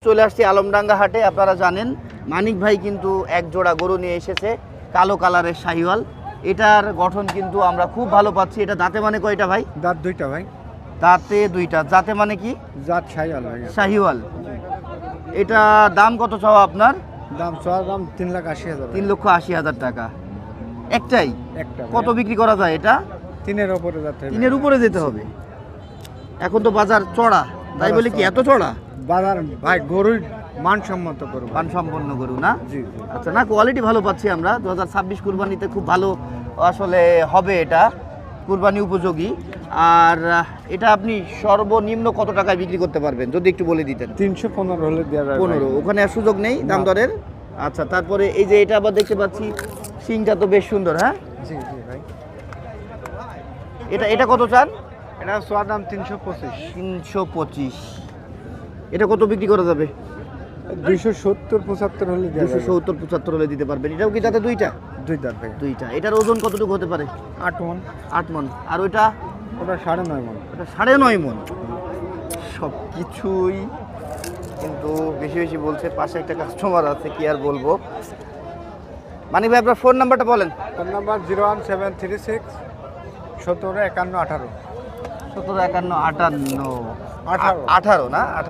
চলে আসছি আলমডাঙ্গা হাটে। আপনারা জানেন মানিক ভাই কিন্তু এক জোড়া গরু নিয়ে এসেছে, কালো কালারের শাহিওয়াল। এটার গঠন কিন্তু আমরা খুব ভালো পাচ্ছি। এটা দাঁতে মানে কয়টা ভাই? দাঁত দুইটা ভাই। দাঁতে দুইটা। জাতে মানে কি? জাত শাহিওয়াল ভাই। শাহিওয়াল। এটা দাম কত চাওয়া আপনার? দাম চাওয়ার দাম 3,80,000। 3,80,000 টাকা। একটাই? একটা। কত বিক্রি করা যায় এটা? 3-এর উপরে যাচ্ছে। 3-এর উপরে যেতে হবে। এখন তো বাজার চড়া, তাই বলে কি এত চড়া? বাজার ভাই গরুর মানসম্মত গরু, মানসম্পন্ন গরু না? জি। আচ্ছা, না কোয়ালিটি ভালো পাচ্ছি আমরা। 2026 কুরবানিতে খুব ভালো আসলে হবে এটা, কুরবানি উপযোগী। আর এটা আপনি সর্বনিম্ন কত টাকায় বিক্রি করতে পারবেন যদি একটু বলে দিতেন? 315 হলে দেওয়া যায়। 15। ওখানে আর সুযোগ নেই দাম দরের? আচ্ছা, তারপরে এই যে এটা আবার দেখতে পাচ্ছি সিংটা তো বেশ সুন্দর। হ্যাঁ জি ভাই। এটা কত চান? এটা চাওয়ার দাম 325। 325। এটা কত বিক্রি করা যাবে? 270-75 হলে দেওয়া যাবে। 270-75 হলে দিতে পারবেন। এটাও কি যাতে দুইটা? দুই দাঁত ভাই। দুইটা। এটার ওজন কতটুকু হতে পারে? 8 মণ। 8 মণ। আর ওইটা? ওটা 9.5 মণ। ওটা 9.5 মণ। সব কিছুই কিন্তু বেশি বেশি বলছে। পাশে একটা কাস্টমার আছে, কি আর বলবো। মানিক ভাই আপনার ফোন নাম্বারটা বলেন। Phone number 01736 17 51 18। 17 51 58 18 18 না?